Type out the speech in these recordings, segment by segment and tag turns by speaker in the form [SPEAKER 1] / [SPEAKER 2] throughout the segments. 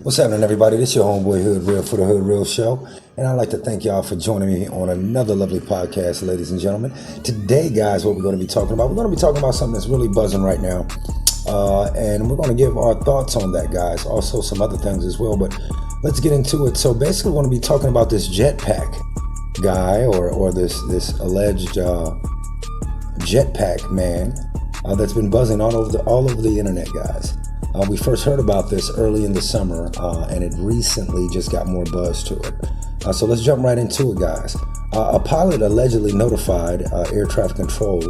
[SPEAKER 1] What's happening, everybody? This is your homeboy Hood Real for the Hood Real Show, and I'd like to thank y'all for joining me on another lovely podcast, ladies and gentlemen. Today, guys, what we're going to be talking about, something that's really buzzing right now, and we're going to give our thoughts on that, guys. Also, some other things as well, but let's get into it. So, basically, we're going to be talking about this Jetpack guy, or this alleged Jetpackman that's been buzzing all over the internet, guys. We first heard about this early in the summer, and it recently just got more buzz to it. So let's jump right into it, guys. A pilot allegedly notified air traffic control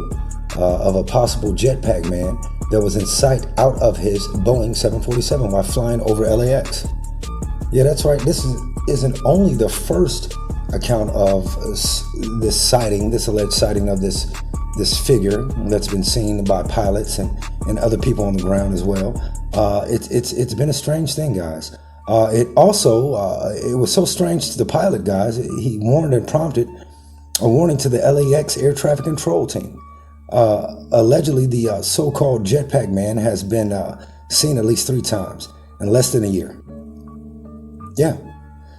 [SPEAKER 1] of a possible Jetpackman that was in sight out of his Boeing 747 while flying over LAX. Yeah, that's right. This isn't only the first account of this sighting, this alleged sighting of this figure that's been seen by pilots and other people on the ground as well. It's been a strange thing, guys. It was so strange to the pilot, guys. He warned and prompted a warning to the LAX air traffic control team. Allegedly, the so-called Jetpackman has been seen at least 3 times in less than a year. Yeah.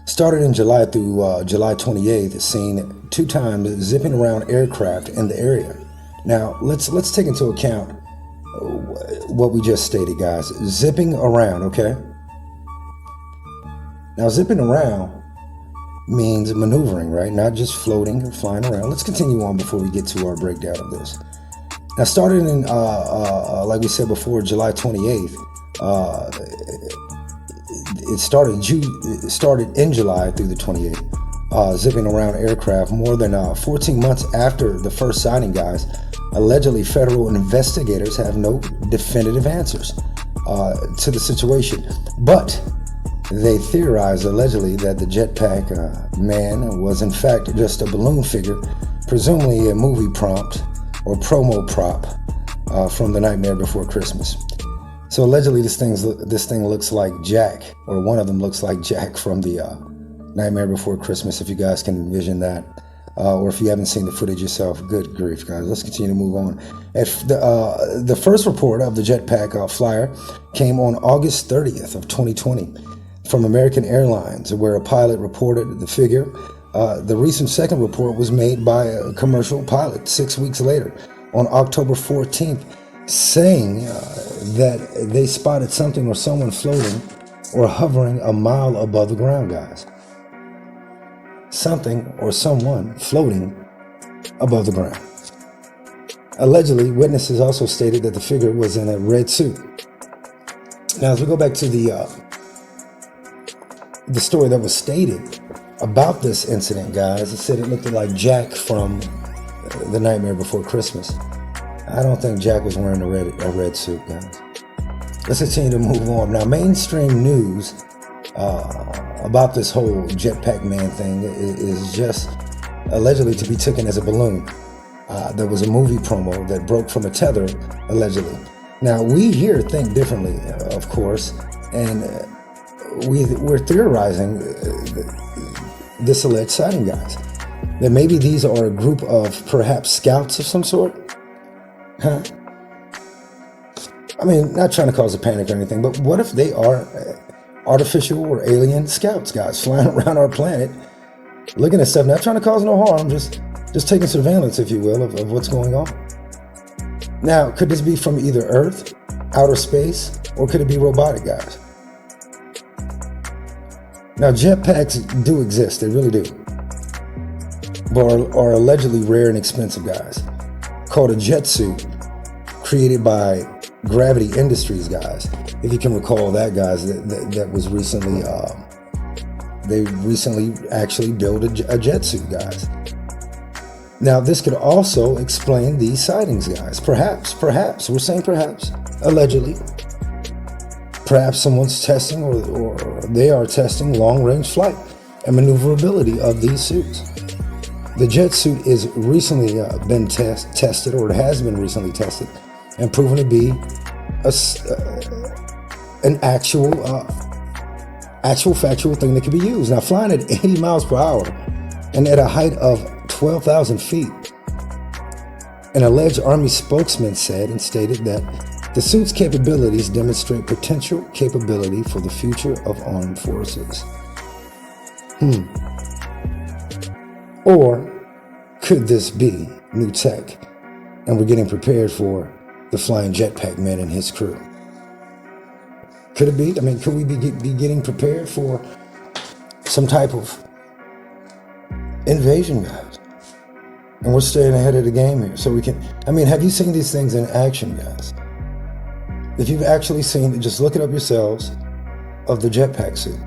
[SPEAKER 1] Started in July through July 28th, seen 2 times zipping around aircraft in the area. Now, let's take into account what we just stated, guys. Zipping around, okay? Now, zipping around means maneuvering, right? Not just floating or flying around. Let's continue on before we get to our breakdown of this. Now, started in, like we said before, July 28th. It started in July through the 28th, zipping around aircraft more than 14 months after the first sighting, guys. Allegedly, federal investigators have no definitive answers to the situation, but they theorize allegedly that the Jetpack man was in fact just a balloon figure, presumably a movie prompt or promo prop from The Nightmare Before Christmas. So allegedly, this thing looks like Jack, or one of them looks like Jack from the Nightmare Before Christmas, if you guys can envision that. Or if you haven't seen the footage yourself, good grief, guys. Let's continue to move on. The first report of the Jetpack flyer came on August 30th of 2020 from American Airlines, where a pilot reported the figure. The recent second report was made by a commercial pilot 6 weeks later on October 14th, saying that they spotted something or someone floating or hovering a mile above the ground, guys. Something or someone floating above the ground. Allegedly, witnesses also stated that the figure was in a red suit. Now, as we go back to the story that was stated about this incident, guys, it said it looked like Jack from The Nightmare Before Christmas. I don't think Jack was wearing a red suit, guys. Let's continue to move on. Now, mainstream news about this whole Jetpackman thing is just allegedly to be taken as a balloon. There was a movie promo that broke from a tether, allegedly. Now, we here think differently, of course, and we're theorizing this alleged sighting, guys. That maybe these are a group of perhaps scouts of some sort. Huh? I mean, not trying to cause a panic or anything, but what if they are artificial or alien scouts, guys, flying around our planet, looking at stuff, not trying to cause no harm, just taking surveillance, if you will, of what's going on? Now, could this be from either Earth, outer space, or could it be robotic, guys? Now, jetpacks do exist, they really do, but are allegedly rare and expensive, guys. Called a jet suit, created by Gravity Industries, guys. If you can recall that, guys, that was recently, they recently actually built a jet suit, guys. Now, this could also explain these sightings, guys. Perhaps, we're saying perhaps, allegedly. Perhaps someone's testing or they are testing long-range flight and maneuverability of these suits. The jet suit is recently been tested, or it has been recently tested, and proven to be an actual factual thing that can be used. Now, flying at 80 miles per hour and at a height of 12,000 feet, an alleged Army spokesman said and stated that The suit's capabilities demonstrate potential capability for the future of armed forces. Or could this be new tech and we're getting prepared for the flying Jetpackman and his crew? Could it be? I mean, could we be getting prepared for some type of invasion, guys? And we're staying ahead of the game here. So we can, I mean, have you seen these things in action, guys? If you've actually seen it, just look it up yourselves, of the jetpack suit.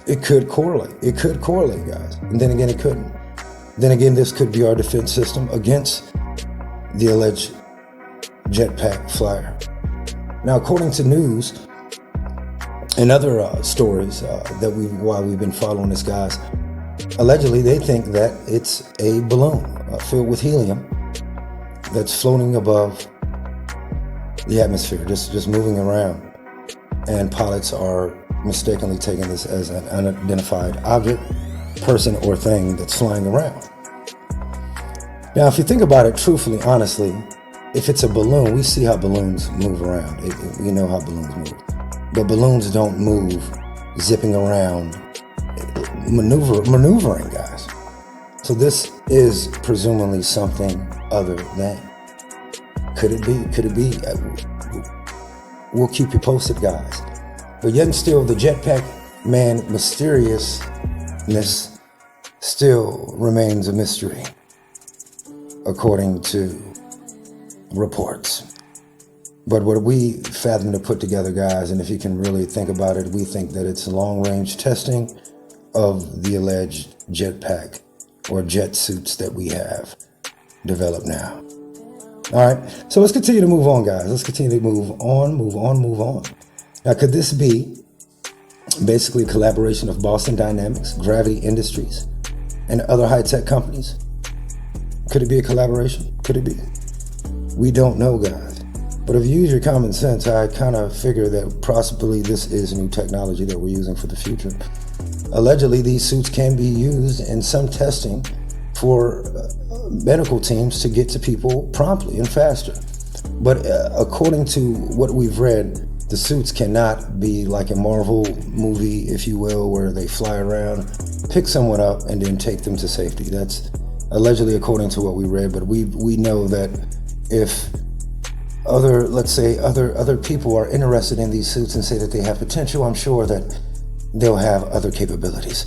[SPEAKER 1] It could correlate. It could correlate, guys. And then again, it couldn't. Then again, this could be our defense system against the alleged jetpack flyer. Now, according to news and other stories while we've been following this, guys, allegedly they think that it's a balloon filled with helium that's floating above the atmosphere, just moving around, and pilots are mistakenly taking this as an unidentified object, person, or thing that's flying around. Now, if you think about it truthfully, honestly, if it's a balloon, we see how balloons move around. We know how balloons move. But balloons don't move zipping around, maneuvering, guys. So this is presumably something other than. Could it be? Could it be? We'll keep you posted, guys. But yet and still, the Jetpackman mysteriousness still remains a mystery, according to reports. But what we fathom to put together, guys, and if you can really think about it, we think that it's long-range testing of the alleged jetpack or jet suits that we have developed now. All right, so let's continue to move on, guys. Let's continue to move on. Now, could this be basically a collaboration of Boston Dynamics, Gravity Industries, and other high-tech companies? Could it be a collaboration? Could it be? We don't know, guys. But if you use your common sense, I kind of figure that possibly this is new technology that we're using for the future. Allegedly, these suits can be used in some testing for medical teams to get to people promptly and faster. But according to what we've read, the suits cannot be like a Marvel movie, if you will, where they fly around, pick someone up, and then take them to safety. That's allegedly according to what we read. But we know that if other people are interested in these suits and say that they have potential, I'm sure that they'll have other capabilities.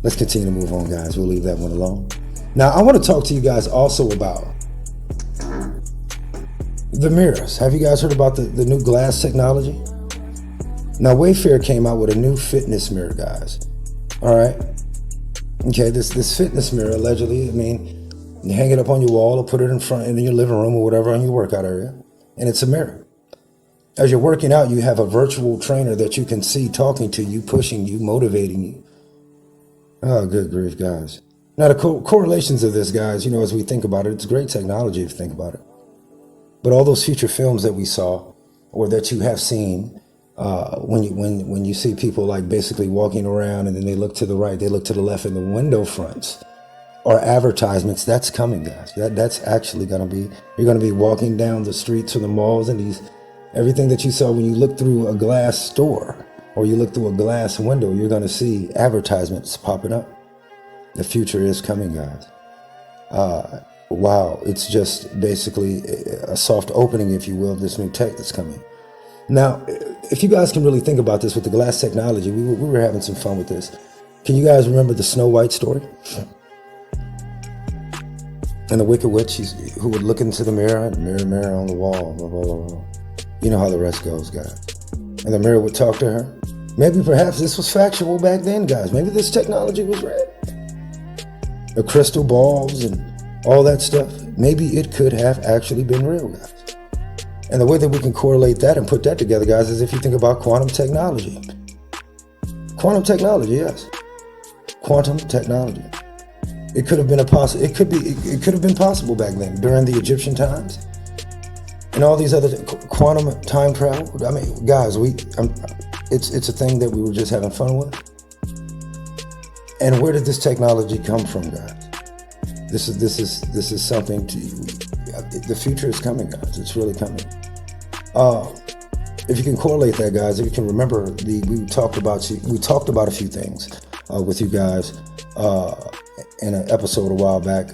[SPEAKER 1] Let's continue to move on, guys. We'll leave that one alone. Now, I want to talk to you guys also about the mirrors. Have you guys heard about the new glass technology? Now, Wayfair came out with a new fitness mirror, guys. All right. Okay, this fitness mirror, allegedly, I mean, you hang it up on your wall or put it in your living room or whatever on your workout area, and it's a mirror. As you're working out, you have a virtual trainer that you can see talking to you, pushing you, motivating you. Oh, good grief, guys. Now, the correlations of this, guys, you know, as we think about it, it's great technology if you think about it. But all those future films that we saw, or that you have seen, when you see people like basically walking around and then they look to the right, they look to the left, and the window fronts are advertisements, that's coming, guys. That's actually going to be, you're going to be walking down the streets or the malls, and everything that you saw when you look through a glass store or you look through a glass window, you're going to see advertisements popping up. The future is coming, guys. Wow, it's just basically a soft opening, if you will, of this new tech that's coming. Now, if you guys can really think about this with the glass technology, we were having some fun with this. Can you guys remember the Snow White story? And the Wicked Witch who would look into the mirror, mirror on the wall, blah, blah, blah, blah. You know how the rest goes, guys. And the mirror would talk to her. Maybe perhaps this was factual back then, guys. Maybe this technology was real. The crystal balls and all that stuff. Maybe it could have actually been real, guys. And the way that we can correlate that and put that together, guys, is if you think about quantum technology. Quantum technology, yes. Quantum technology. It could have been it could have been possible back then during the Egyptian times. And all these other quantum time travel. I mean, guys, it's a thing that we were just having fun with. And where did this technology come from, guys? This is something the future is coming, guys. It's really coming. If you can correlate that, guys, if you can remember, we talked about a few things with you guys in an episode a while back,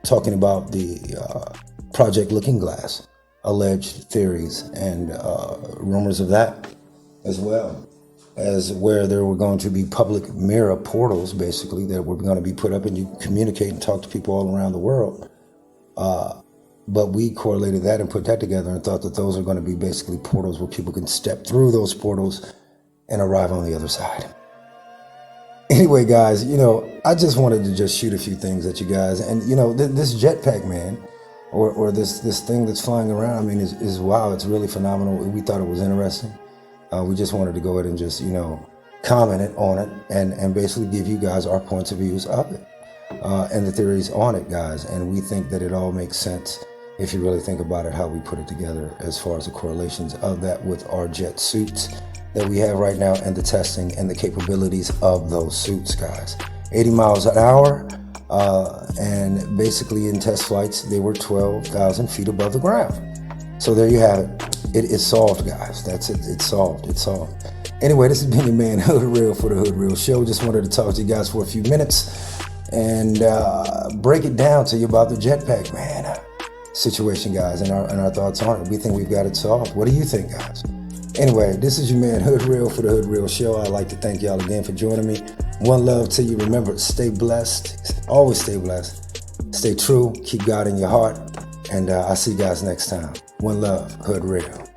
[SPEAKER 1] talking about the Project Looking Glass, alleged theories and rumors of that, as well as where there were going to be public mirror portals, basically, that were going to be put up, and you communicate and talk to people all around the world. But we correlated that and put that together and thought that those are going to be basically portals where people can step through those portals and arrive on the other side. Anyway, guys, I just wanted to just shoot a few things at you guys. And, this Jetpackman, or this thing that's flying around, I mean, is wow. It's really phenomenal. We thought it was interesting. We just wanted to go ahead and just, comment on it and basically give you guys our points of views of it and the theories on it, guys. And we think that it all makes sense if you really think about it, how we put it together as far as the correlations of that with our jet suits that we have right now and the testing and the capabilities of those suits, guys. 80 miles an hour, and basically in test flights, they were 12,000 feet above the ground. So there you have it. It is solved, guys. That's it. It's solved. It's solved. Anyway, this has been your man Hood Real for the Hood Real Show. Just wanted to talk to you guys for a few minutes and break it down to you about the Jetpackman situation, guys, and our thoughts on it. We think we've got it solved. What do you think, guys? Anyway, this is your man Hood Real for the Hood Real Show. I'd like to thank y'all again for joining me. One love to you. Remember, stay blessed. Always stay blessed. Stay true. Keep God in your heart. And I'll see you guys next time. One love. Hood Real.